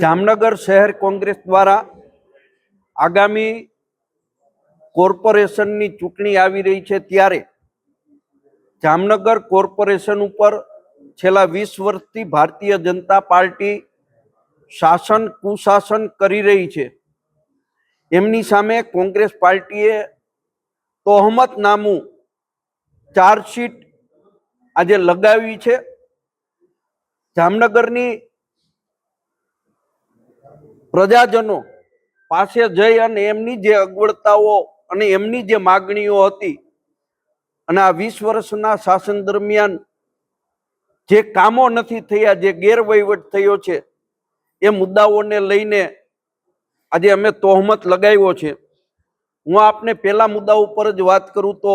જામનગર શહેર કોંગ્રેસ દ્વારા આગામી કોર્પોરેશનની ચૂંટણી આવી રહી છે, ત્યારે જામનગર કોર્પોરેશન ઉપર છેલ્લા 20 વર્ષથી ભારતીય જનતા પાર્ટી શાસન કુશાસન કરી રહી છે। એમની સામે કોંગ્રેસ પાર્ટીએ તહોમતનામું ચાર્જશીટ આજે લગાવી છે। જામનગરની પ્રજાજનો પાસે જઈ અને એમની જે અગવડતાઓ અને એમની જે માગણીઓ હતી અને આ 20 વર્ષના શાસન દરમિયાન જે કામો નથી થયા, જે ગેરવહીવટ થયો છે, એ મુદ્દાઓને લઈને આજે અમે તહોમત લગાવ્યો છે। હું આપને પહેલા મુદ્દા ઉપર જ વાત કરું તો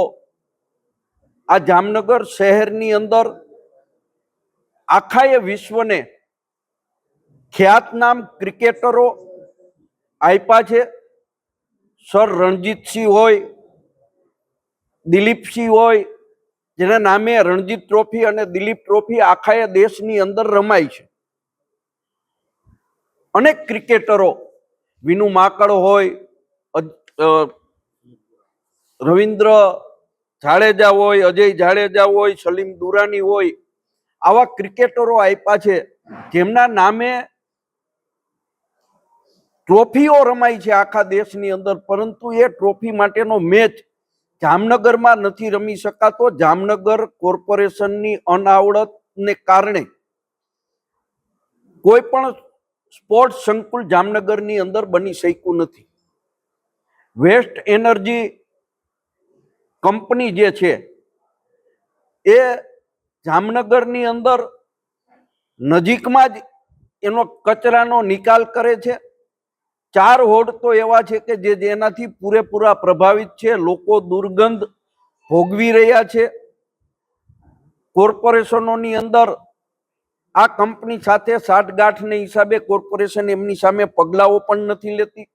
આ જામનગર શહેરની અંદર આખા વિશ્વને ખ્યાતનામ ક્રિકેટરો આપ્યા છે। સર રણજીતસિંહ હોય, દિલીપસિંહ હોય, જેના નામે રણજીત ટ્રોફી અને દિલીપ ટ્રોફી આખા દેશની અંદર રમાય છે। અનેક ક્રિકેટરો, વિનુ માકડ હોય, રવિન્દ્ર જાડેજા હોય, અજય જાડેજા હોય, સલીમ દુરાની હોય, આવા ક્રિકેટરો આપ્યા છે જેમના નામે ટ્રોફીઓ રમાય છે આખા દેશની અંદર, પરંતુ એ ટ્રોફી માટેનો મેચ જામનગરમાં નથી રમી શકાતો। જામનગર કોર્પોરેશનની અનાવડતને કારણે કોઈ પણ સ્પોર્ટ્સ સંકુલ જામનગરની અંદર બની શક્યું નથી। વેસ્ટ એનર્જી કંપની જે છે એ જામનગરની અંદર નજીકમાં જ એનો કચરાનો નિકાલ કરે છે। 4 વોર્ડ તો એવા છે કે જેનાથી પૂરેપૂરા પ્રભાવિત છે, લોકો દુર્ગંધ ભોગવી રહ્યા છે। કોર્પોરેશનોની અંદર આ કંપની સાથે સાઠગાંઠને હિસાબે કોર્પોરેશન એમની સામે પગલાઓ પણ નથી લેતી।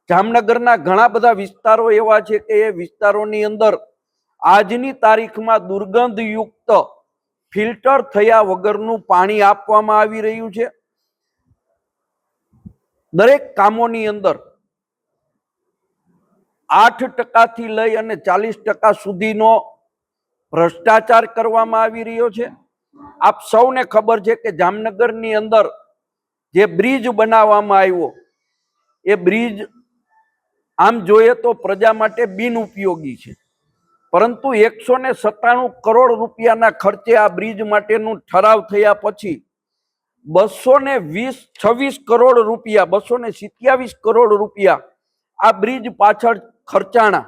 જામનગરના ઘણા બધા વિસ્તારો એવા છે કે એ વિસ્તારોની અંદર આજની તારીખમાં દુર્ગંધયુક્ત ફિલ્ટર થયા વગરનું પાણી આપવામાં આવી રહ્યું છે। દરેક કામોની અંદર 8% થી લઈ અને 40% સુધીનો ભ્રષ્ટાચાર કરવામાં આવી રહ્યો છે। આપ સૌને ખબર છે કે જામનગરની અંદર જે બ્રિજ બનાવવામાં આવ્યો, એ બ્રિજ આમ જોઈએ તો પ્રજા માટે બિનઉપયોગી છે, પરંતુ 197 કરોડ રૂપિયાના ખર્ચે આ બ્રિજ માટેનું ઠરાવ થયા પછી 226 કરોડ રૂપિયા, 227 કરોડ રૂપિયા આ બ્રિજ પાછળ ખર્ચાણા।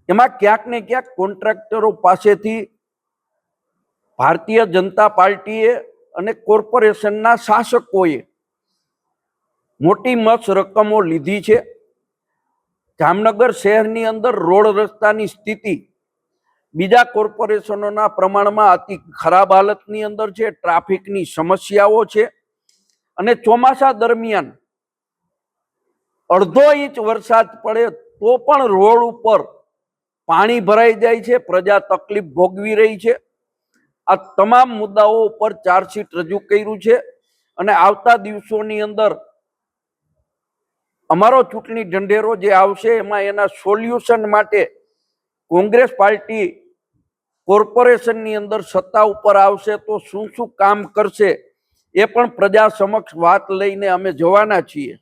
એમાં ક્યાંક ને ક્યાંક કોન્ટ્રાક્ટરો પાસેથી ભારતીય જનતા પાર્ટીએ અને કોર્પોરેશનના શાસકોએ મોટી મસ્ત રકમો લીધી છે। જામનગર શહેરની અંદર રોડ રસ્તાની સ્થિતિ બીજા કોર્પોરેશનોના પ્રમાણમાં અતિ ખરાબ હાલતની અંદર છે। ટ્રાફિકની સમસ્યાઓ છે અને ચોમાસા દરમિયાન અડધો ઇંચ વરસાદ પડે તો પણ રોડ ઉપર પાણી ભરાઈ જાય છે, પ્રજા તકલીફ ભોગવી રહી છે। આ તમામ મુદ્દાઓ ઉપર ચાર્જશીટ રજૂ કર્યું છે અને આવતા દિવસોની અંદર અમારો ચૂંટણી ઢંઢેરો જે આવશે એમાં એના સોલ્યુશન માટે કોંગ્રેસ પાર્ટી કોર્પોરેશનની અંદર સત્તા ઉપર આવશે તો શું શું કામ કરશે એ પણ પ્રજા સમક્ષ વાત લઈને અમે જવાના છીએ।